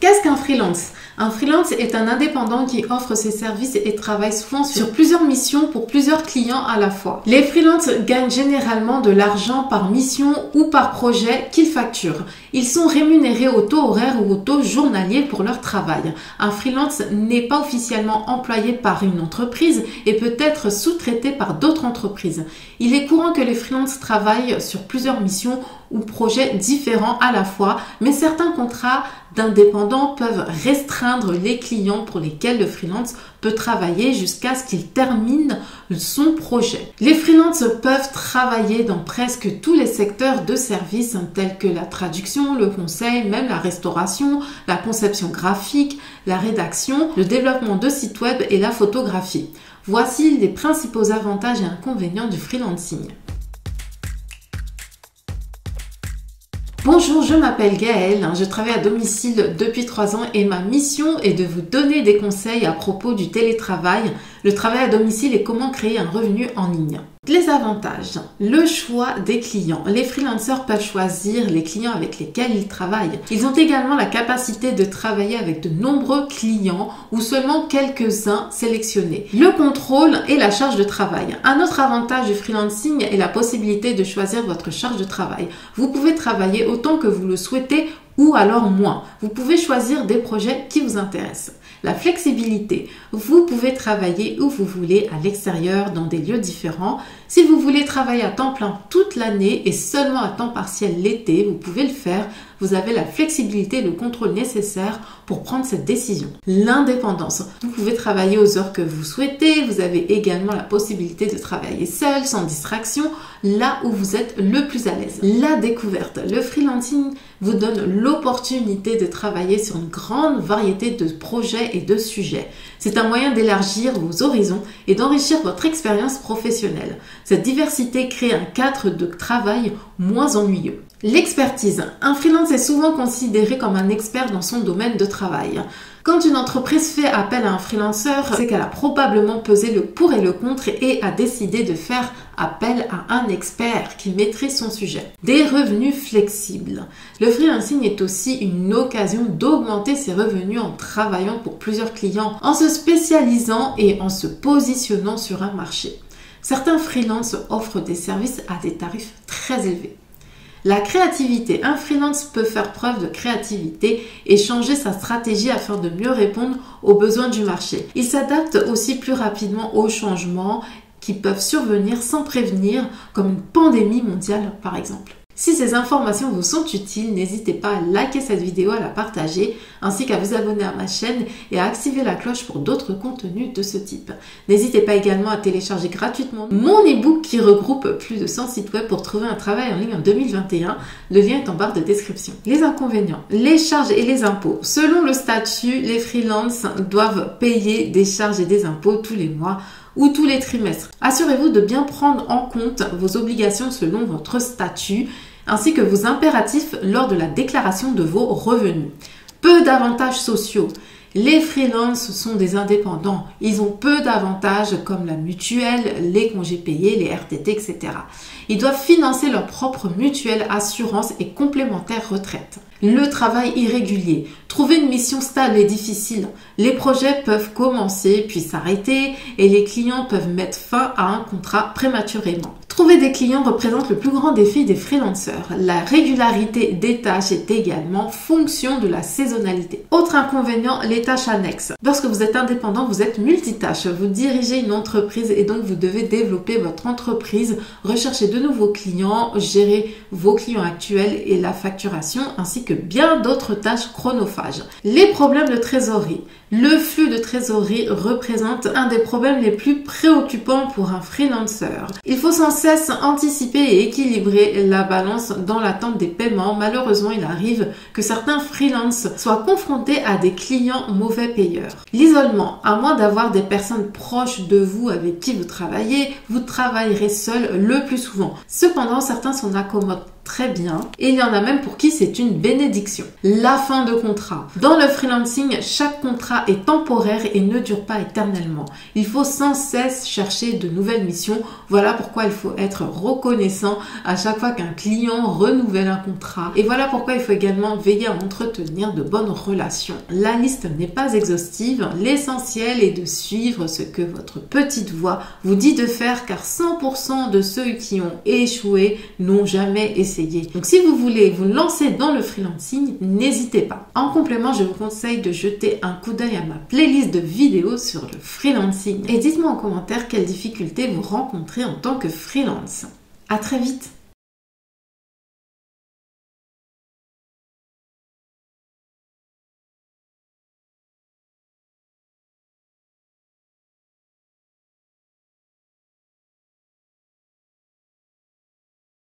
Qu'est-ce qu'un freelance? Un freelance est un indépendant qui offre ses services et travaille souvent sur plusieurs missions pour plusieurs clients à la fois. Les freelances gagnent généralement de l'argent par mission ou par projet qu'ils facturent. Ils sont rémunérés au taux horaire ou au taux journalier pour leur travail. Un freelance n'est pas officiellement employé par une entreprise et peut être sous-traité par d'autres entreprises. Il est courant que les freelances travaillent sur plusieurs missions ou projets différents à la fois, mais certains contrats d'indépendants peuvent restreindre les clients pour lesquels le freelance peut travailler jusqu'à ce qu'il termine son projet. Les freelances peuvent travailler dans presque tous les secteurs de services tels que la traduction, le conseil, même la restauration, la conception graphique, la rédaction, le développement de sites web et la photographie. Voici les principaux avantages et inconvénients du freelancing. Bonjour, je m'appelle Gaëlle, je travaille à domicile depuis 3 ans et ma mission est de vous donner des conseils à propos du télétravail, le travail à domicile et comment créer un revenu en ligne. Les avantages, le choix des clients. Les freelancers peuvent choisir les clients avec lesquels ils travaillent. Ils ont également la capacité de travailler avec de nombreux clients ou seulement quelques-uns sélectionnés. Le contrôle et la charge de travail. Un autre avantage du freelancing est la possibilité de choisir votre charge de travail. Vous pouvez travailler autant que vous le souhaitez ou alors moins. Vous pouvez choisir des projets qui vous intéressent. La flexibilité. Vous pouvez travailler où vous voulez à l'extérieur, dans des lieux différents. Si vous voulez travailler à temps plein toute l'année et seulement à temps partiel l'été, vous pouvez le faire. Vous avez la flexibilité et le contrôle nécessaire pour prendre cette décision. L'indépendance. Vous pouvez travailler aux heures que vous souhaitez. Vous avez également la possibilité de travailler seul, sans distraction, là où vous êtes le plus à l'aise. La découverte. Le freelancing vous donne l'opportunité de travailler sur une grande variété de projets et de sujets. C'est un moyen d'élargir vos horizons et d'enrichir votre expérience professionnelle. Cette diversité crée un cadre de travail moins ennuyeux. L'expertise. Un freelance est souvent considéré comme un expert dans son domaine de travail. Quand une entreprise fait appel à un freelanceur, c'est qu'elle a probablement pesé le pour et le contre et a décidé de faire appel à un expert qui maîtrise son sujet. Des revenus flexibles. Le freelancing est aussi une occasion d'augmenter ses revenus en travaillant pour plusieurs clients, en se spécialisant et en se positionnant sur un marché. Certains freelances offrent des services à des tarifs très élevés. La créativité. Un freelance peut faire preuve de créativité et changer sa stratégie afin de mieux répondre aux besoins du marché. Il s'adapte aussi plus rapidement aux changements qui peuvent survenir sans prévenir, comme une pandémie mondiale par exemple. Si ces informations vous sont utiles, n'hésitez pas à liker cette vidéo, à la partager, ainsi qu'à vous abonner à ma chaîne et à activer la cloche pour d'autres contenus de ce type. N'hésitez pas également à télécharger gratuitement mon e-book qui regroupe plus de 100 sites web pour trouver un travail en ligne en 2021. Le lien est en barre de description. Les inconvénients, les charges et les impôts. Selon le statut, les freelances doivent payer des charges et des impôts tous les mois ou tous les trimestres. Assurez-vous de bien prendre en compte vos obligations selon votre statut, ainsi que vos impératifs lors de la déclaration de vos revenus. Peu d'avantages sociaux. Les freelances sont des indépendants. Ils ont peu d'avantages comme la mutuelle, les congés payés, les RTT, etc. Ils doivent financer leur propre mutuelle, assurance et complémentaire retraite. Le travail irrégulier. Trouver une mission stable est difficile. Les projets peuvent commencer puis s'arrêter et les clients peuvent mettre fin à un contrat prématurément. Trouver des clients représente le plus grand défi des freelanceurs. La régularité des tâches est également fonction de la saisonnalité. Autre inconvénient, les tâches annexes. Lorsque vous êtes indépendant, vous êtes multitâche. Vous dirigez une entreprise et donc vous devez développer votre entreprise, rechercher de nouveaux clients, gérer vos clients actuels et la facturation, ainsi que bien d'autres tâches chronophages. Les problèmes de trésorerie. Le flux de trésorerie représente un des problèmes les plus préoccupants pour un freelancer. Il faut sans cesse anticiper et équilibrer la balance dans l'attente des paiements. Malheureusement, il arrive que certains freelances soient confrontés à des clients mauvais payeurs. L'isolement. À moins d'avoir des personnes proches de vous avec qui vous travaillerez seul le plus souvent. Cependant, certains s'en accommodent très bien et il y en a même pour qui c'est une bénédiction. La fin de contrat. Dans le freelancing, chaque contrat est temporaire et ne dure pas éternellement. Il faut sans cesse chercher de nouvelles missions. Voilà pourquoi il faut être reconnaissant à chaque fois qu'un client renouvelle un contrat. Et voilà pourquoi il faut également veiller à entretenir de bonnes relations. La liste n'est pas exhaustive. L'essentiel est de suivre ce que votre petite voix vous dit de faire car 100% de ceux qui ont échoué n'ont jamais essayé. Donc si vous voulez vous lancer dans le freelancing, n'hésitez pas. En complément, je vous conseille de jeter un coup d'œil à ma playlist de vidéos sur le freelancing. Et dites-moi en commentaire quelles difficultés vous rencontrez en tant que freelance. À très vite!